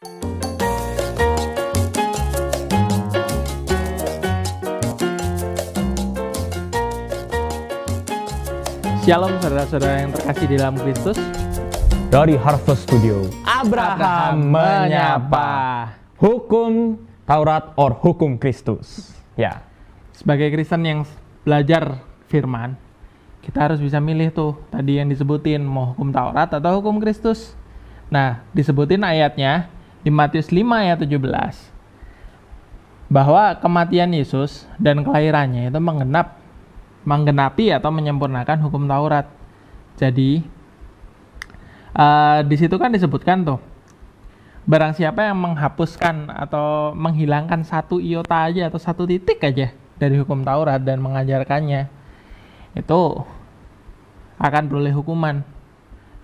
Shalom saudara-saudara yang terkasih di dalam Kristus. Dari Harvest Studio, Abraham menyapa. Hukum Taurat or hukum Kristus. Ya. Sebagai Kristen yang belajar firman, kita harus bisa milih tuh tadi yang disebutin, mau hukum Taurat atau hukum Kristus. Nah, disebutin ayatnya di Matius 5 ayat 17. Bahwa kematian Yesus dan kelahirannya itu menggenapi atau menyempurnakan hukum Taurat. Jadi di situ kan disebutkan tuh, barang siapa yang menghapuskan atau menghilangkan satu iota aja atau satu titik aja dari hukum Taurat dan mengajarkannya, itu akan beroleh hukuman.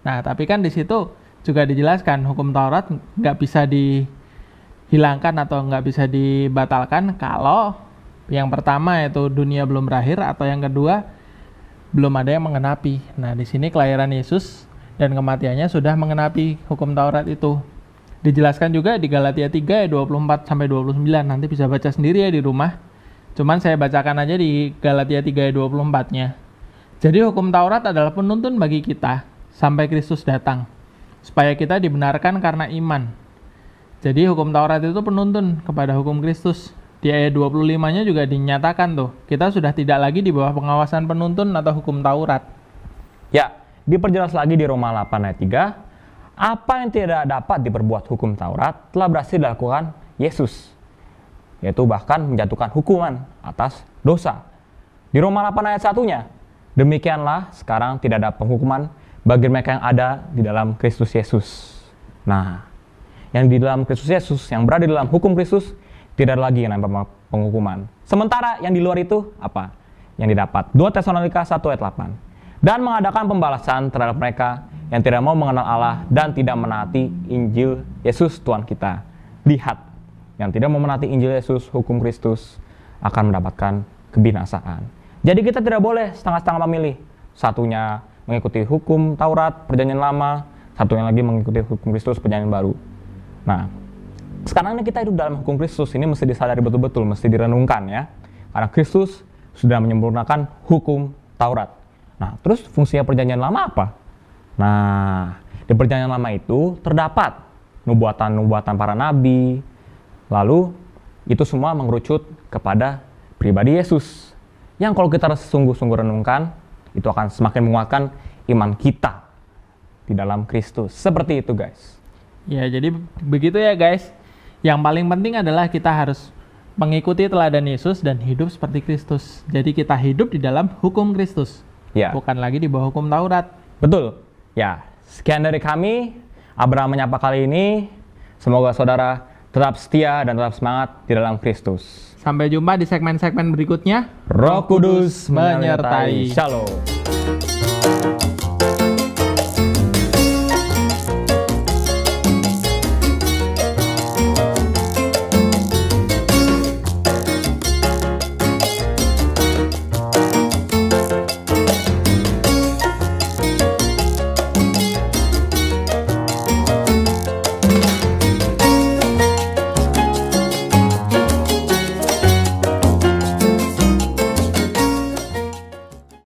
Nah, tapi kan di situ juga dijelaskan hukum Taurat nggak bisa dihilangkan atau nggak bisa dibatalkan kalau yang pertama itu dunia belum berakhir, atau yang kedua belum ada yang mengenapi. Nah, di sini kelahiran Yesus dan kematiannya sudah mengenapi hukum Taurat itu. Dijelaskan juga di Galatia 3 ayat 24 sampai 29. Nanti bisa baca sendiri ya di rumah. Cuman saya bacakan aja di Galatia 3 ayat 24-nya. Jadi hukum Taurat adalah penuntun bagi kita sampai Kristus datang, supaya kita dibenarkan karena iman. Jadi hukum Taurat itu penuntun kepada hukum Kristus. Di ayat 25-nya juga dinyatakan tuh, kita sudah tidak lagi di bawah pengawasan penuntun atau hukum Taurat. Ya, diperjelas lagi di Roma 8 ayat 3, apa yang tidak dapat diperbuat hukum Taurat telah berhasil dilakukan Yesus, yaitu bahkan menjatuhkan hukuman atas dosa. Di Roma 8 ayat 1-nya, demikianlah sekarang tidak ada penghukuman bagi mereka yang ada di dalam Kristus Yesus. Nah, yang di dalam Kristus Yesus, yang berada di dalam hukum Kristus, tidak ada lagi yang namanya penghukuman. Sementara yang di luar itu apa? Yang didapat. 2 Tesalonika 1 ayat 8. Dan mengadakan pembalasan terhadap mereka yang tidak mau mengenal Allah dan tidak menaati Injil Yesus Tuhan kita. Lihat, yang tidak mau menaati Injil Yesus, hukum Kristus, akan mendapatkan kebinasaan. Jadi kita tidak boleh setengah-setengah memilih. Satunya mengikuti hukum Taurat, Perjanjian Lama, satunya lagi mengikuti hukum Kristus, Perjanjian Baru. Nah, sekarang ini kita hidup dalam hukum Kristus, ini mesti disadari betul-betul, mesti direnungkan ya. Karena Kristus sudah menyempurnakan hukum Taurat. Nah, terus fungsinya Perjanjian Lama apa? Nah, di Perjanjian Lama itu terdapat nubuatan-nubuatan para nabi. Lalu, itu semua mengerucut kepada pribadi Yesus. Yang kalau kita sungguh-sungguh renungkan, itu akan semakin menguatkan iman kita di dalam Kristus. Seperti itu, guys. Ya, jadi begitu ya, guys. Yang paling penting adalah kita harus mengikuti teladan Yesus dan hidup seperti Kristus. Jadi kita hidup di dalam hukum Kristus, ya, bukan lagi di bawah hukum Taurat. Betul. Ya, sekian dari kami, Abraham menyapa kali ini. Semoga saudara tetap setia dan tetap semangat di dalam Kristus. Sampai jumpa di segmen-segmen berikutnya. Roh Kudus menyertai. Shalom.